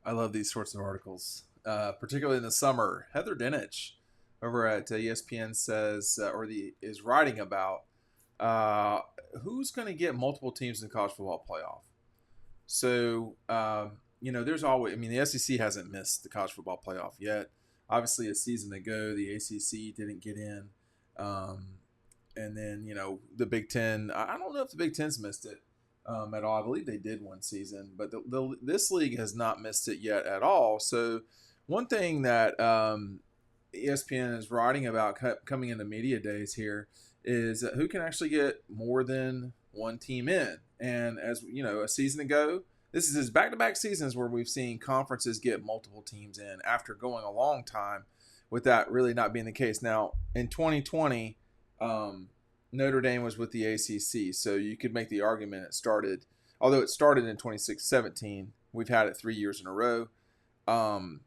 I love these sorts of articles, particularly in the summer. Heather Dinich over at ESPN says, is writing about uh, who's going to get multiple teams in the college football playoff. So, there's always, I mean, the SEC hasn't missed the college football playoff yet. Obviously, a season ago, the ACC didn't get in. Um, and then, the Big Ten, I don't know if the Big Ten's missed it at all. I believe they did one season, but this league has not missed it yet at all. So, one thing that ESPN is writing about coming into media days here is who can actually get more than one team in. And as you know, a season ago, this is his back-to-back seasons where we've seen conferences get multiple teams in after going a long time with that really not being the case. Now, in 2020, Notre Dame was with the ACC, so you could make the argument although it started in 2017, we've had it 3 years in a row. And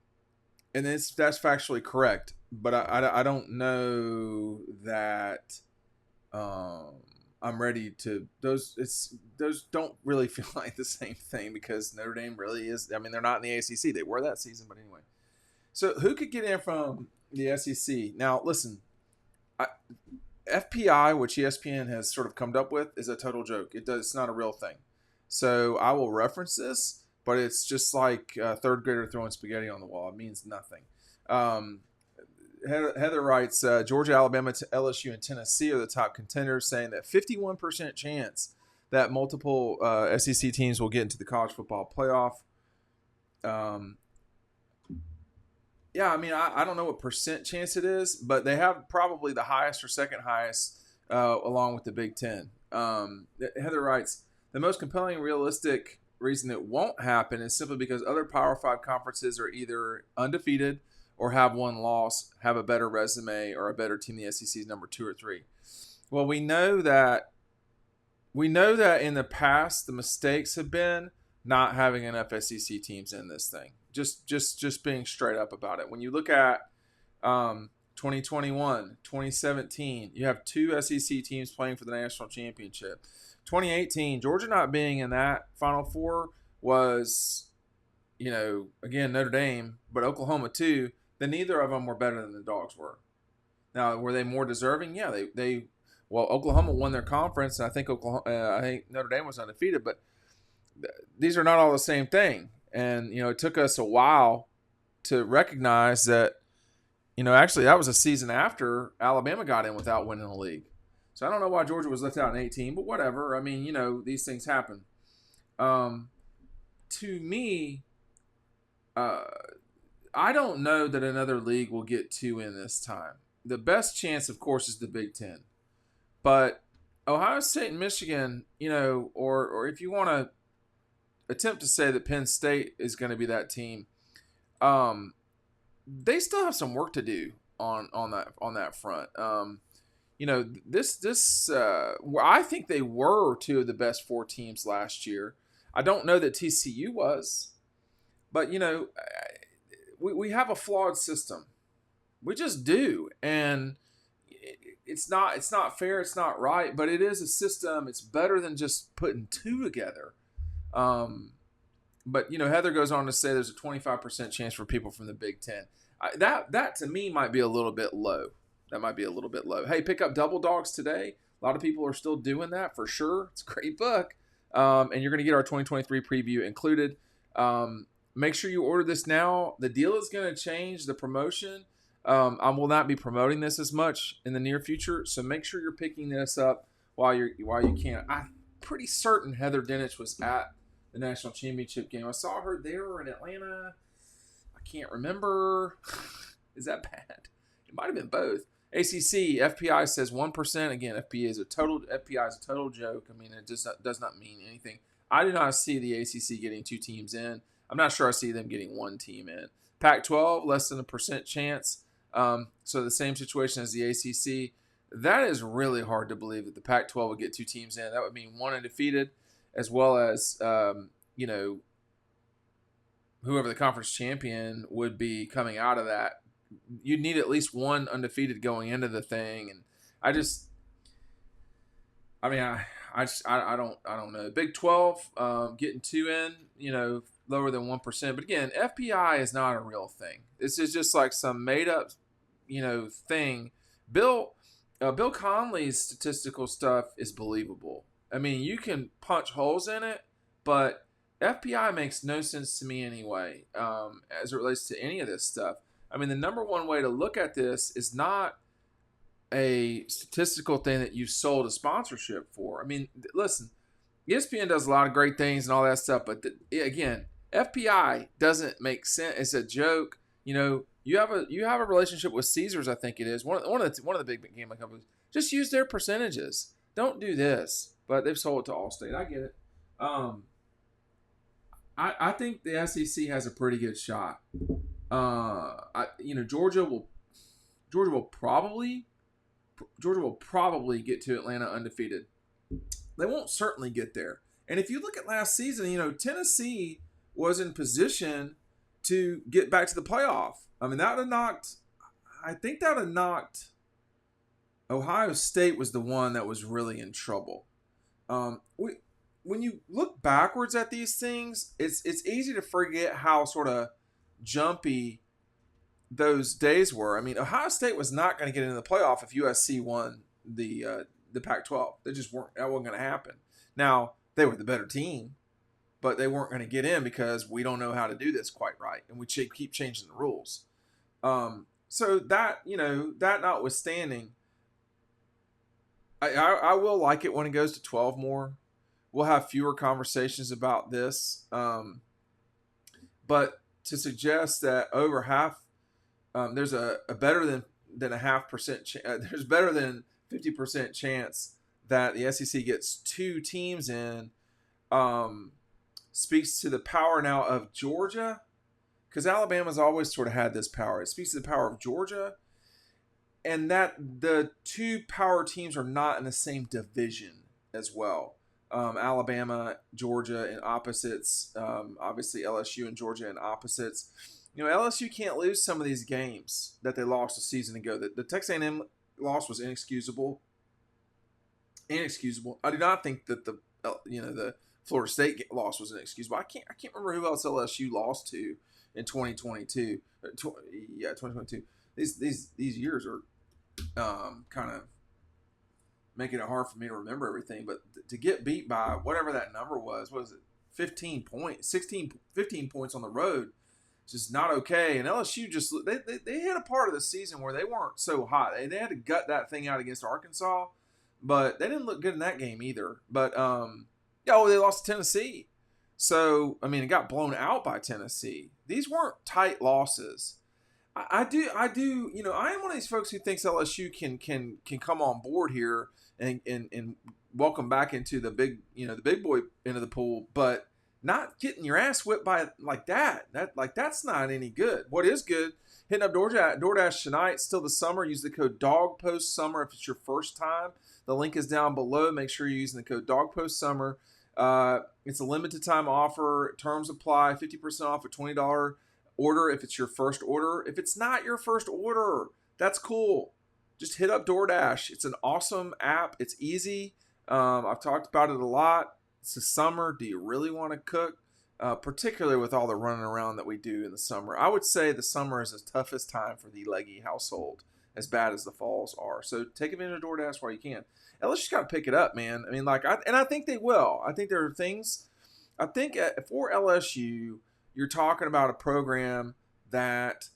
that's factually correct, but I don't know that I'm ready to those don't really feel like the same thing because Notre Dame really is. I mean, they're not in the ACC. They were that season, but anyway. So who could get in from the SEC? Now, listen, FPI, which ESPN has sort of come up with, is a total joke. It's not a real thing. So I will reference this, but it's just like a third grader throwing spaghetti on the wall. It means nothing. Heather writes, Georgia, Alabama, LSU, and Tennessee are the top contenders, saying that 51% chance that multiple SEC teams will get into the college football playoff. Yeah, I mean, I don't know what percent chance it is, but they have probably the highest or second highest along with the Big Ten. Heather writes, the most compelling, realistic reason it won't happen is simply because other Power 5 conferences are either undefeated or have one loss, have a better resume, or a better team than the SEC's number 2 or 3. Well, we know that in the past the mistakes have been not having enough SEC teams in this thing. Just being straight up about it. When you look at 2021, 2017, you have 2 SEC teams playing for the national championship. 2018, Georgia not being in that Final Four was, again, Notre Dame, but Oklahoma too. Then neither of them were better than the Dogs were. Now, were they more deserving? Yeah, well, Oklahoma won their conference, and I think Notre Dame was undefeated, but these are not all the same thing. And, it took us a while to recognize that, actually that was a season after Alabama got in without winning the league. So I don't know why Georgia was left out in 18, but whatever. I mean, these things happen. To me, I don't know that another league will get 2 in this time. The best chance, of course, is the Big Ten. But Ohio State and Michigan, or if you want to attempt to say that Penn State is going to be that team, they still have some work to do on that front. I think they were 2 of the best 4 teams last year. I don't know that TCU was, but we have a flawed system. We just do, and it's not fair. It's not right, but it is a system. It's better than just putting 2 together. But Heather goes on to say there's a 25% chance for people from the Big Ten. That to me might be a little bit low. That might be a little bit low. Hey, pick up Double Dogs today. A lot of people are still doing that for sure. It's a great book. And you're going to get our 2023 preview included. Make sure you order this now. The deal is going to change. The promotion. I will not be promoting this as much in the near future. So make sure you're picking this up while you can. I'm pretty certain Heather Dinich was at the national championship game. I saw her there or in Atlanta. I can't remember. Is that bad? It might have been both. ACC, FPI says 1%. Again, FPI is a total joke. I mean, it just does not mean anything. I do not see the ACC getting 2 teams in. I'm not sure I see them getting 1 team in. Pac-12, less than a percent chance. So the same situation as the ACC. That is really hard to believe that the Pac-12 would get 2 teams in. That would mean 1 undefeated, as well as whoever the conference champion would be coming out of that. You'd need at least 1 undefeated going into the thing, and I don't know. Big 12 getting 2 in. lower than 1%. But again, FPI is not a real thing. This is just like some made up, thing. Bill Conley's statistical stuff is believable. I mean, you can punch holes in it, but FPI makes no sense to me anyway, as it relates to any of this stuff. I mean, the number one way to look at this is not a statistical thing that you've sold a sponsorship for. I mean, listen, ESPN does a lot of great things and all that stuff, but again, FPI doesn't make sense. It's a joke. You have a relationship with Caesars, I think it is one of the big gambling companies. Just use their percentages. Don't do this. But they've sold it to Allstate. I get it. I think the SEC has a pretty good shot. Georgia will probably get to Atlanta undefeated. They won't certainly get there. And if you look at last season, Tennessee was in position to get back to the playoff. I mean, that would have knocked Ohio State was the one that was really in trouble. When you look backwards at these things, it's easy to forget how sort of jumpy those days were. I mean, Ohio State was not going to get into the playoff if USC won the Pac-12. They just weren't. That wasn't going to happen. Now, they were the better team, but they weren't going to get in because we don't know how to do this quite right, and we keep changing the rules. So that notwithstanding, I will like it when it goes to 12 more. We'll have fewer conversations about this. But to suggest that over half, there's a better than a half percent, there's better than 50% chance that the SEC gets two teams in, speaks to the power now of Georgia, because Alabama's always sort of had this power. It speaks to the power of Georgia, and that the two power teams are not in the same division as well. Alabama, Georgia, and opposites. Obviously, LSU and Georgia and opposites. LSU can't lose some of these games that they lost a season ago. The Texas A&M loss was inexcusable. I do not think that the Florida State loss was inexcusable. I can't remember who else LSU lost to in 2022. 2022. These years are kind of making it hard for me to remember everything. But to get beat by whatever that number was, what was it? 15 points on the road. It's just not okay. And LSU just they had a part of the season where they weren't so hot. They had to gut that thing out against Arkansas, but they didn't look good in that game either. But they lost to Tennessee. So I mean, it got blown out by Tennessee. These weren't tight losses. I do. I am one of these folks who thinks LSU can come on board here and welcome back into the big boy end of the pool, but not getting your ass whipped by like that. That's not any good. What is good? Hitting up Doordash tonight. Still the summer. Use the code DAWGPOSTSUMMER if it's your first time. The link is down below. Make sure you're using the code DAWGPOSTSUMMER. It's a limited time offer. Terms apply. 50% off a $20 order if it's your first order. If it's not your first order, that's cool. Just hit up Doordash. It's an awesome app. It's easy. I've talked about it a lot. It's the summer. Do you really want to cook? Particularly with all the running around that we do in the summer. I would say the summer is the toughest time for the leggy household, as bad as the falls are. So take advantage of Doordash while you can. LSU's got to pick it up, man. I mean, I think they will. I think there are things. I think for LSU, you're talking about a program that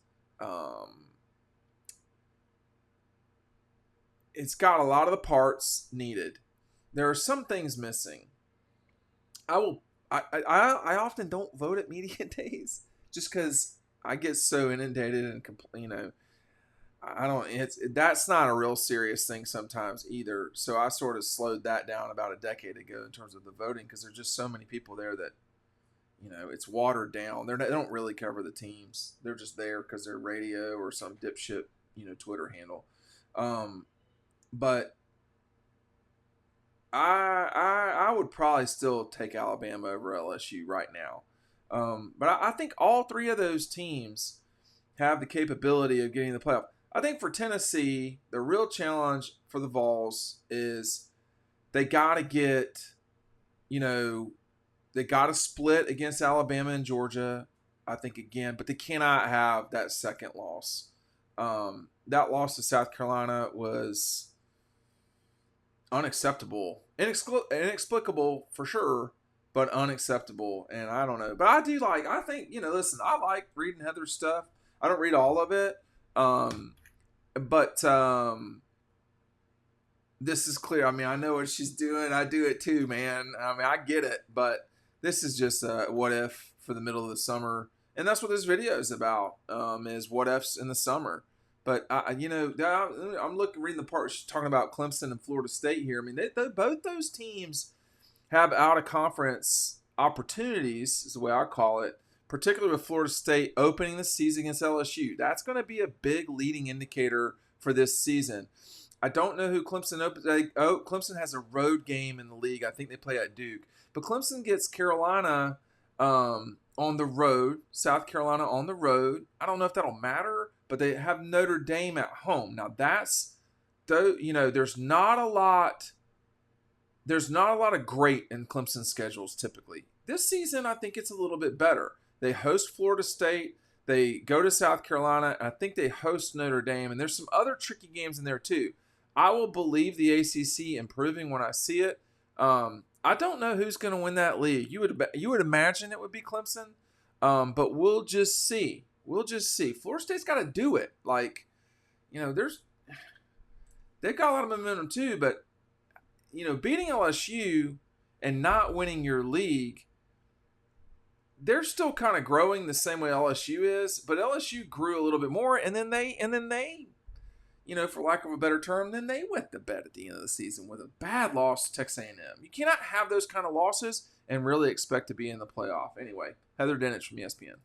it's got a lot of the parts needed. There are some things missing. I often don't vote at media days just because I get so inundated and that's not a real serious thing sometimes either. So I sort of slowed that down about a decade ago in terms of the voting, because there's just so many people there that it's watered down. They don't really cover the teams. They're just there because they're radio or some dipshit Twitter handle. But I would probably still take Alabama over LSU right now. But I think all three of those teams have the capability of getting the playoff. I think for Tennessee, the real challenge for the Vols is they got to get, They got a split against Alabama and Georgia, I think, again, but they cannot have that second loss. That loss to South Carolina was unacceptable, inexplicable for sure, but unacceptable. And I don't know, but I think, listen, I like reading Heather's stuff. I don't read all of it, but this is clear. I mean, I know what she's doing. I do it too, man. I mean, I get it, but this is just a what if for the middle of the summer, and that's what this video is about. Is what ifs in the summer. But I'm reading the part she's talking about Clemson and Florida State here. I mean, both those teams have out of conference opportunities, is the way I call it. Particularly with Florida State opening the season against LSU. That's going to be a big leading indicator for this season. I don't know who Clemson opens. Clemson has a road game in the league. I think they play at Duke. But Clemson gets Carolina on the road, South Carolina on the road. I don't know if that'll matter, but they have Notre Dame at home. Now there's not a lot of great in Clemson schedules typically. This season, I think it's a little bit better. They host Florida State. They go to South Carolina. I think they host Notre Dame. And there's some other tricky games in there too. I will believe the ACC improving when I see it. I don't know who's going to win that league. You would imagine it would be Clemson, but we'll just see. Florida State's got to do it. They've got a lot of momentum too. But beating LSU and not winning your league, they're still kind of growing the same way LSU is. But LSU grew a little bit more, and then they. For lack of a better term, then they went to bed at the end of the season with a bad loss to Texas A&M. You cannot have those kind of losses and really expect to be in the playoff. Anyway, Heather Dinich from ESPN.